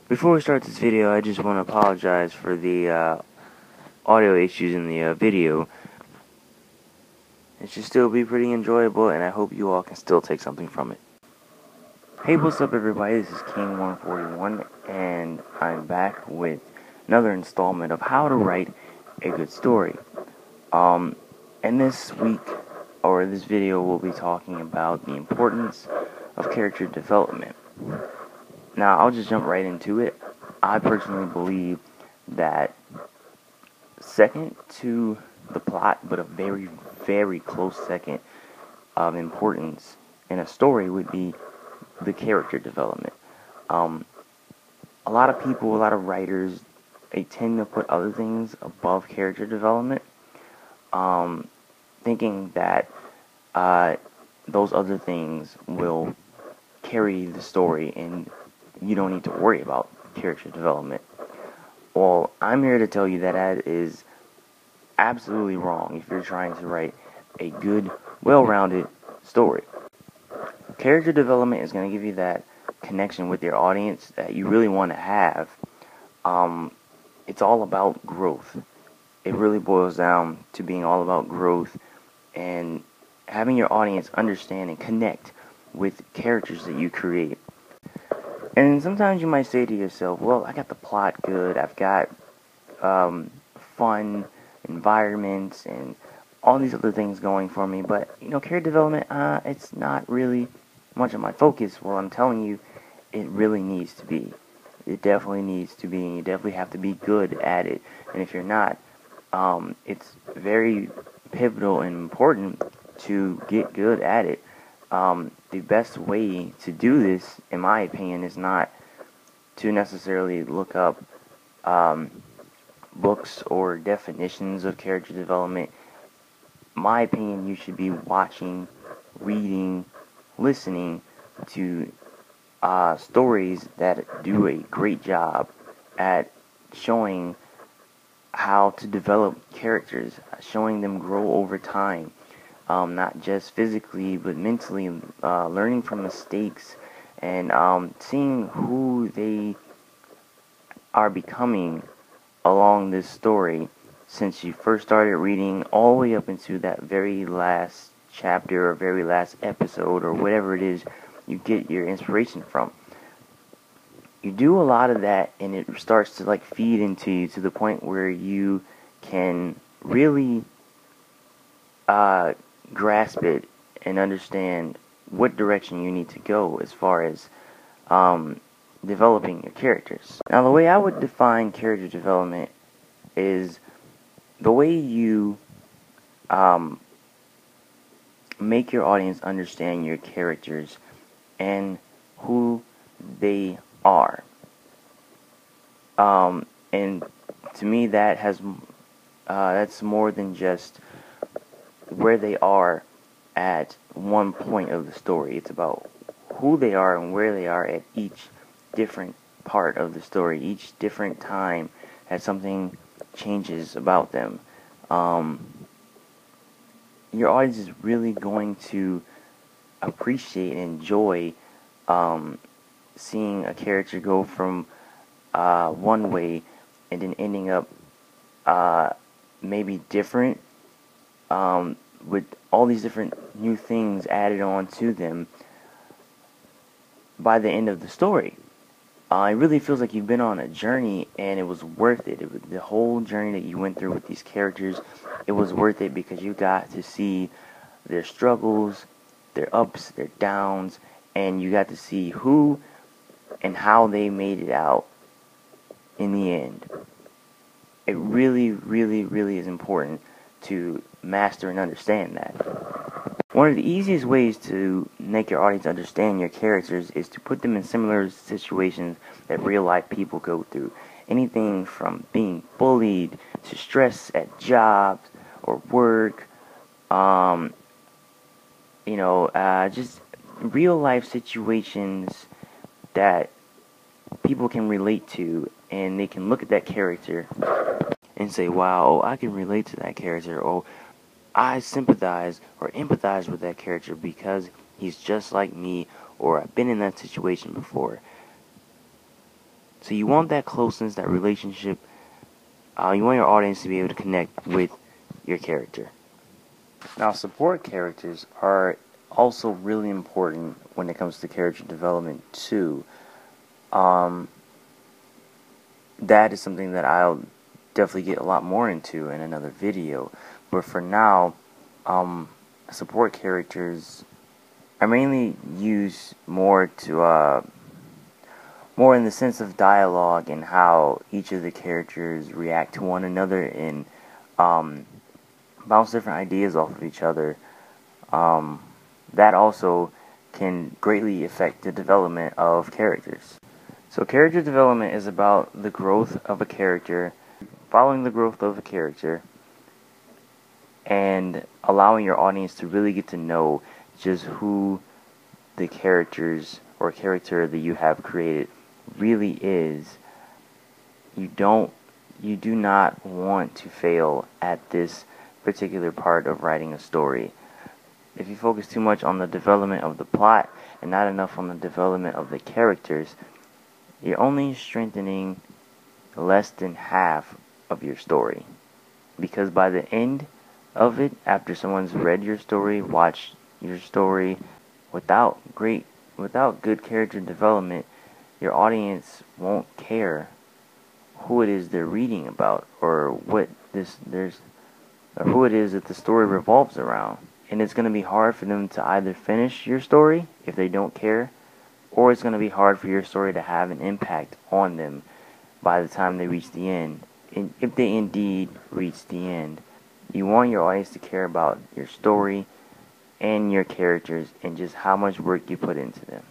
Before we start this video, I just want to apologize for the audio issues in the video. It should still be pretty enjoyable, and I hope you all can still take something from it. Hey, what's up everybody, this is King141, and I'm back with another installment of how to write a good story. And this week, or this video, we'll be talking about the importance of character development. Now, I'll just jump right into it. I personally believe that second to the plot, but a very, very close second of importance in a story would be the character development. A lot of people, a lot of writers, they tend to put other things above character development, thinking that those other things will carry the story and you don't need to worry about character development. Well, I'm here to tell you that that is absolutely wrong if you're trying to write a good, well-rounded story. Character development is going to give you that connection with your audience that you really want to have. It's all about growth. It really boils down to being all about growth and having your audience understand and connect with characters that you create. And sometimes you might say to yourself, well, I got the plot good, I've got fun environments and all these other things going for me, but, character development, it's not really much of my focus. Well, I'm telling you, it really needs to be. It definitely needs to be, and you definitely have to be good at it. And if you're not, it's very pivotal and important to get good at it. The best way to do this, in my opinion, is not to necessarily look up books or definitions of character development. In my opinion, you should be watching, reading, listening to stories that do a great job at showing how to develop characters, showing them grow over time. Not just physically, but mentally, learning from mistakes, and seeing who they are becoming along this story since you first started reading all the way up into that very last chapter or very last episode or whatever it is you get your inspiration from. You do a lot of that, and it starts to feed into you to the point where you can really grasp it and understand what direction you need to go as far as developing your characters. Now, the way I would define character development is the way you make your audience understand your characters and who they are. And to me, that's more than just where they are at one point of the story. It's about who they are and where they are at each different part of the story. Each different time that something changes about them. Your audience is really going to appreciate and enjoy seeing a character go from one way and then ending up maybe different, with all these different new things added on to them by the end of the story. It really feels like you've been on a journey, and it was worth it. The whole journey that you went through with these characters, it was worth it because you got to see their struggles, their ups, their downs, and you got to see who and how they made it out in the end. It really, really, really is important to master and understand that. One of the easiest ways to make your audience understand your characters is to put them in similar situations that real life people go through. Anything from being bullied to stress at jobs or work, just real life situations that people can relate to, and they can look at that character and say, wow, I can relate to that character, or I sympathize or empathize with that character because he's just like me, or I've been in that situation before. So you want that closeness, that relationship. You want your audience to be able to connect with your character. Now, support characters are also really important when it comes to character development too. That is something that I'll definitely get a lot more into in another video. But for now, support characters are mainly used more to more in the sense of dialogue and how each of the characters react to one another and bounce different ideas off of each other. That also can greatly affect the development of characters. So character development is about the growth of a character, following the growth of a character, and allowing your audience to really get to know just who the characters or character that you have created really is. You do not want to fail at this particular part of writing a story. If you focus too much on the development of the plot and not enough on the development of the characters, you're only strengthening less than half of your story. Because by the end of it, after someone's read your story, watched your story, without good character development, your audience won't care who it is they're reading about or who it is that the story revolves around. And it's going to be hard for them to either finish your story if they don't care, or it's going to be hard for your story to have an impact on them by the time they reach the end. And if they indeed reach the end, you want your audience to care about your story and your characters and just how much work you put into them.